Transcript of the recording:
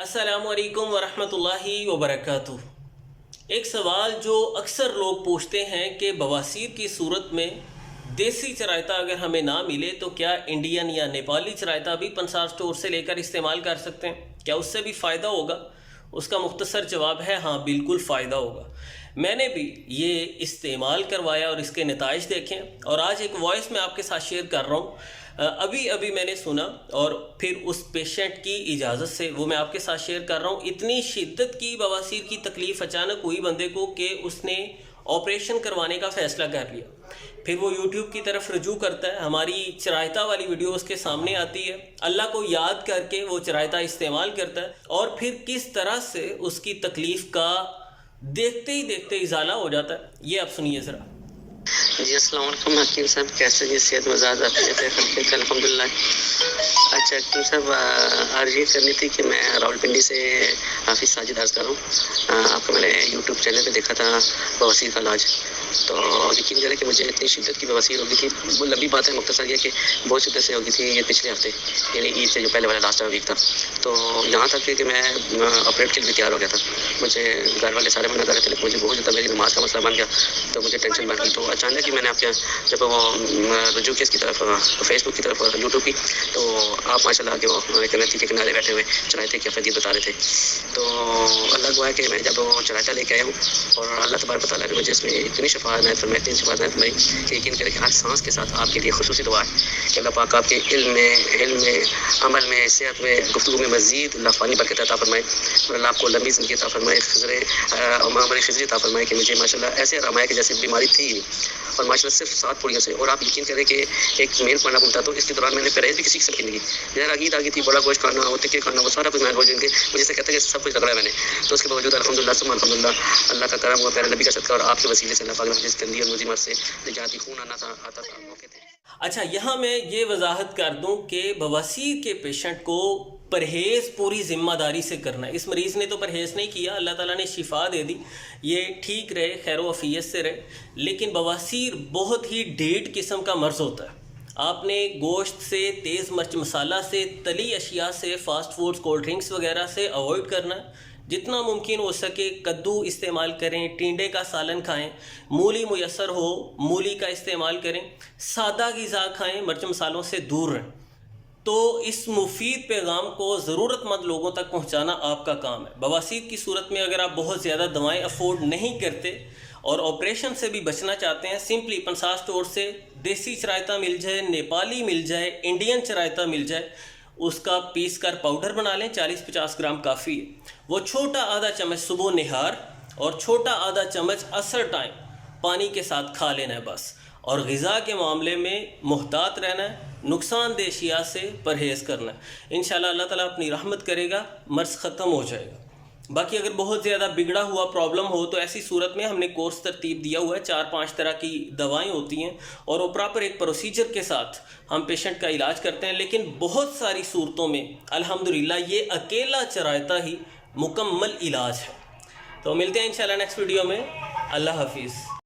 अस्सलामु अलैकुम वरहमतुल्लाहि वबरकातुह। एक सवाल जो अक्सर लोग पूछते हैं कि बवासीर की सूरत में देसी चरायता अगर हमें ना मिले तो क्या इंडियन या नेपाली चरायता भी पंसार स्टोर से लेकर इस्तेमाल कर सकते हैं, क्या उससे भी फ़ायदा होगा? उसका मुख्तसर जवाब है हाँ, बिल्कुल फ़ायदा होगा। मैंने भी ये इस्तेमाल करवाया और इसके नताइज देखें और आज एक वॉइस मैं आपके साथ शेयर कर रहा हूँ। अभी मैंने सुना और फिर उस पेशेंट की इजाज़त से वो मैं आपके साथ शेयर कर रहा हूँ। इतनी शिद्दत की बवासीर की तकलीफ़ अचानक हुई बंदे को कि उसने ऑपरेशन करवाने का फ़ैसला कर लिया। फिर वो यूट्यूब की तरफ रजू करता है, हमारी चरायता वाली वीडियो उसके सामने आती है, अल्लाह को याद करके वो चरायता इस्तेमाल करता है और फिर किस तरह से उसकी तकलीफ़ का देखते ही देखते इजाला हो जाता है। ये आप सुनिए ज़रा। जी अस्सलाम वालेकुम हकीम साहब, कैसे जी? सेहत मज़ाज आपके अल्हम्दुलिल्लाह। अच्छा हकीम साहब, अर्ज़ ये करनी थी कि मैं रावलपिंडी से हाफिज़ साजिद अर्ज़ कर रहा हूँ। आपका मैंने यूट्यूब चैनल पे देखा था बवासीर का इलाज, तो यकीन करें कि मुझे इतनी शिद्दत की बवासीर हो गई थी। वो लंबी बात है, मुख्तसर ये कि बहुत शिद्दत से हो गई थी ये पिछले हफ्ते, यानी ईद से जो पहले वाला लास्ट वीक था। तो यहाँ तक कि मैं ऑपरेट के लिए भी तैयार हो गया था। मुझे घर वाले सारे मना कर रहे थे, लेकिन मुझे बहुत ज़्यादा मेरी नमाज का मसला बन गया, तो मुझे टेंशन बन गई। तो अचानक ही मैंने आपके जब वो रजू की इसकी तरफ फेसबुक की तरफ यूट्यूब की, तो आप माशाल्लाह के वो नदी के किनारे बैठे हुए चरायते की अफदीत बता रहे थे। तो अल्लाह को है कि मैं जब वो चरायता लेके आया हूँ और अल्लाह तबारक व तआला ने मुझे इसमें इतनी शफाअत नायत फरमाई, इतनी शफाअत नायत फरमाई कि यकीन करें कि हर सांस के साथ आपके लिए खुसूसी दुआ है कि अल्लाह पाक आपके इल्म में, अमल में, सेहत में, गुफ्तगू में मज़ीद अल्लाह फ़ानी बरकत अता फरमाए और अल्लाह आपको लंबी ज़िंदगी अता फरमाए, खिज़री अता फरमाए कि मुझे माशाल्लाह ऐसे आराम आया कि जैसे बीमारी थी और माशाल्लाह सिर्फ 7 पूड़ियों से। और आप यकीन करें कि एक मेन पढ़ना बनता, तो इसके दौरान मैंने परहेज़ भी किसी किस्म की नहीं की। जहर आगीद आ गई थी, बड़ा गोश्त खाना, वो टिक्के खाना, वो सारा कुछ मैं मुझे से कहते हैं कि सब कुछ रगड़ा है मैंने। तो उसके बावजूद अल्हम्दुलिल्लाह अल्लाह का करम हुआ, प्यारे नबी का सदका और आपके वसीले से अल्लाह पाक ने मुझे गंदी और मुज़ी मर्ज़ से निजाती खून आता था मौके थे। अच्छा, यहाँ मैं ये वजाहत कर दूँ कि बवासीर के पेशेंट को परहेज़ पूरी ज़िम्मेदारी से करना है। इस मरीज़ ने तो परहेज़ नहीं किया, अल्लाह ताला ने शिफा दे दी, ये ठीक रहे, खैर वफ़ियत से रहे, लेकिन बवासीर बहुत ही ढीठ किस्म का मर्ज़ होता है। आपने गोश्त से, तेज़ मिर्च मसाला से, तली अशिया से, फ़ास्ट फूड्स, कोल्ड ड्रिंक्स वगैरह से अवॉइड करना है। जितना मुमकिन हो सके कद्दू इस्तेमाल करें, टिंडे का सालन खाएं, मूली मुयसर हो मूली का इस्तेमाल करें, सादा ग़िज़ा खाएं, मिर्च मसालों से दूर रहें। तो इस मुफीद पैगाम को ज़रूरतमंद लोगों तक पहुंचाना आपका काम है। बवासीर की सूरत में अगर आप बहुत ज़्यादा दवाएं अफोर्ड नहीं करते और ऑपरेशन से भी बचना चाहते हैं, सिंपली पंसार स्टोर से देसी चरायता मिल जाए, नेपाली मिल जाए, इंडियन चरायता मिल जाए, उसका पीस कर पाउडर बना लें, 40-50 ग्राम काफ़ी है। वो छोटा आधा चम्मच सुबह निहार और छोटा आधा चम्मच असर टाइम पानी के साथ खा लेना है बस। और ग़िज़ा के मामले में मुहतात रहना है, नुकसानदेह अशिया से परहेज़ करना है। इंशाल्लाह अल्लाह ताला अपनी रहमत करेगा, मर्ज़ ख़त्म हो जाएगा। बाकी अगर बहुत ज़्यादा बिगड़ा हुआ प्रॉब्लम हो तो ऐसी सूरत में हमने कोर्स तरतीब दिया हुआ है, 4-5 तरह की दवाएं होती हैं और वो प्रॉपर एक प्रोसीजर के साथ हम पेशेंट का इलाज करते हैं। लेकिन बहुत सारी सूरतों में अल्हम्दुलिल्लाह ये अकेला चरायता ही मुकम्मल इलाज है। तो मिलते हैं इंशाल्लाह नेक्स्ट वीडियो में। अल्लाह हाफिज़।